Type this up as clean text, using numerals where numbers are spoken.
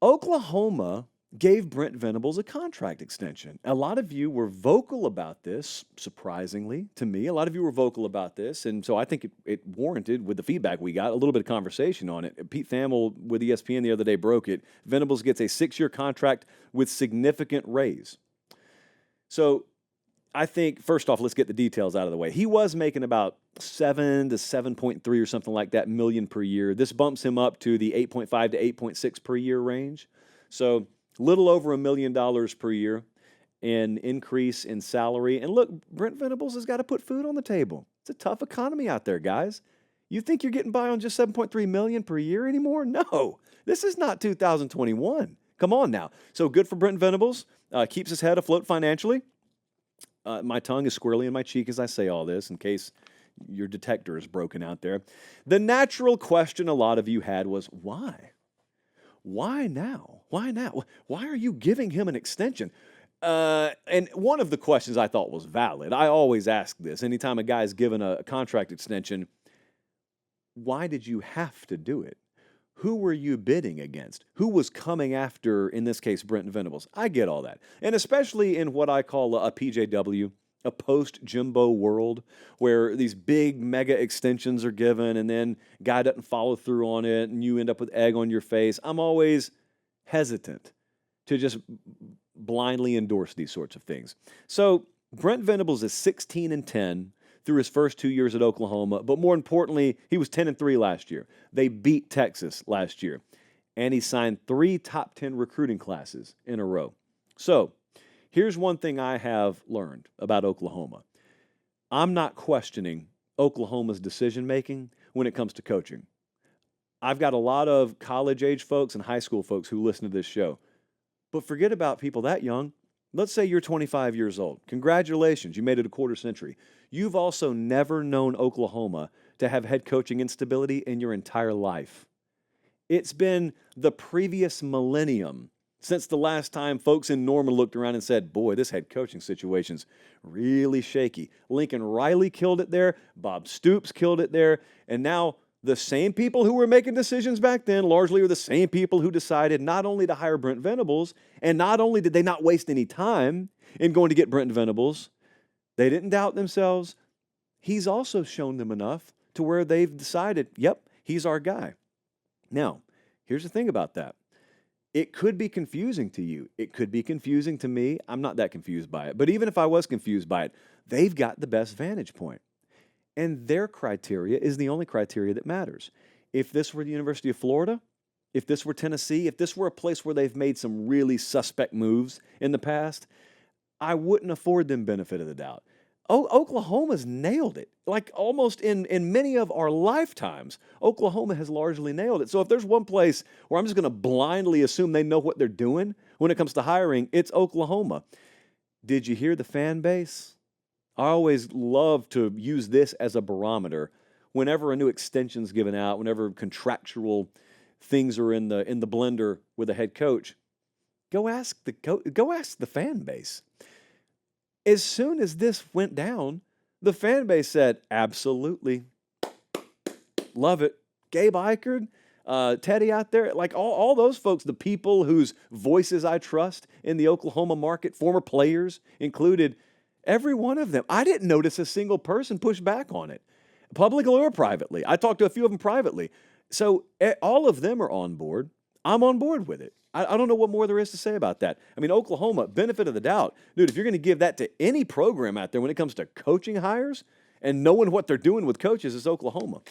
Oklahoma gave Brent Venables a contract extension. A lot of you were vocal about this, surprisingly to me. A lot of you were vocal about this, and so I think it warranted, with the feedback we got, a little bit of conversation on it. Pete Thamel with ESPN the other day broke it. Venables gets a 6-year contract with significant raise. So I think, first off, let's get the details out of the way. He was making about 7 to 7.3 or something like that million per year. This bumps him up to the 8.5 to 8.6 per year range. So little over $1 million per year in increase in salary. And look, Brent Venables has got to put food on the table. It's a tough economy out there, guys. You think you're getting by on just 7.3 million per year anymore? No, this is not 2021. Come on now. So good for Brent Venables. Keeps his head afloat financially. My tongue is squarely in my cheek as I say all this, in case your detector is broken out there. The natural question a lot of you had was, why? Why now? Why now? Why are you giving him an extension? And one of the questions I thought was valid. I always ask this anytime a guy is given a contract extension. Why did you have to do it? Who were you bidding against? Who was coming after, in this case, Brent Venables? I get all that. And especially in what I call a PJW, a post-Jimbo world, where these big mega extensions are given and then guy doesn't follow through on it and you end up with egg on your face. I'm always hesitant to just blindly endorse these sorts of things. So Brent Venables is 16-10 through his first 2 years at Oklahoma, but more importantly, he was 10-3 last year. They beat Texas last year, and he signed 3 top 10 recruiting classes in a row. So here's one thing I have learned about Oklahoma. I'm not questioning Oklahoma's decision-making when it comes to coaching. I've got a lot of college-age folks and high school folks who listen to this show, but forget about people that young. Let's say you're 25 years old. Congratulations, you made it a quarter century. You've also never known Oklahoma to have head coaching instability in your entire life. It's been the previous millennium since the last time folks in Norman looked around and said, boy, this head coaching situation's really shaky. Lincoln Riley killed it there. Bob Stoops killed it there. And now the same people who were making decisions back then largely are the same people who decided not only to hire Brent Venables, and not only did they not waste any time in going to get Brent Venables, they didn't doubt themselves. He's also shown them enough to where they've decided, yep, he's our guy. Now, here's the thing about that. It could be confusing to you. It could be confusing to me. I'm not that confused by it. But even if I was confused by it, they've got the best vantage point. And their criteria is the only criteria that matters. If this were the University of Florida, if this were Tennessee, if this were a place where they've made some really suspect moves in the past, I wouldn't afford them benefit of the doubt. Oklahoma's nailed it. Like almost in many of our lifetimes, Oklahoma has largely nailed it. So if there's one place where I'm just going to blindly assume they know what they're doing when it comes to hiring, it's Oklahoma. Did you hear the fan base? I always love to use this as a barometer whenever a new extension's given out, whenever contractual things are in the blender with a head coach. Go ask the fan base. As soon as this went down, the fan base said, absolutely, love it. Gabe Eichert, Teddy out there, like all those folks, the people whose voices I trust in the Oklahoma market, former players included, every one of them. I didn't notice a single person push back on it, publicly or privately. I talked to a few of them privately. So all of them are on board. I'm on board with it. I don't know what more there is to say about that. I mean, Oklahoma, benefit of the doubt. Dude, if you're going to give that to any program out there when it comes to coaching hires and knowing what they're doing with coaches, it's Oklahoma.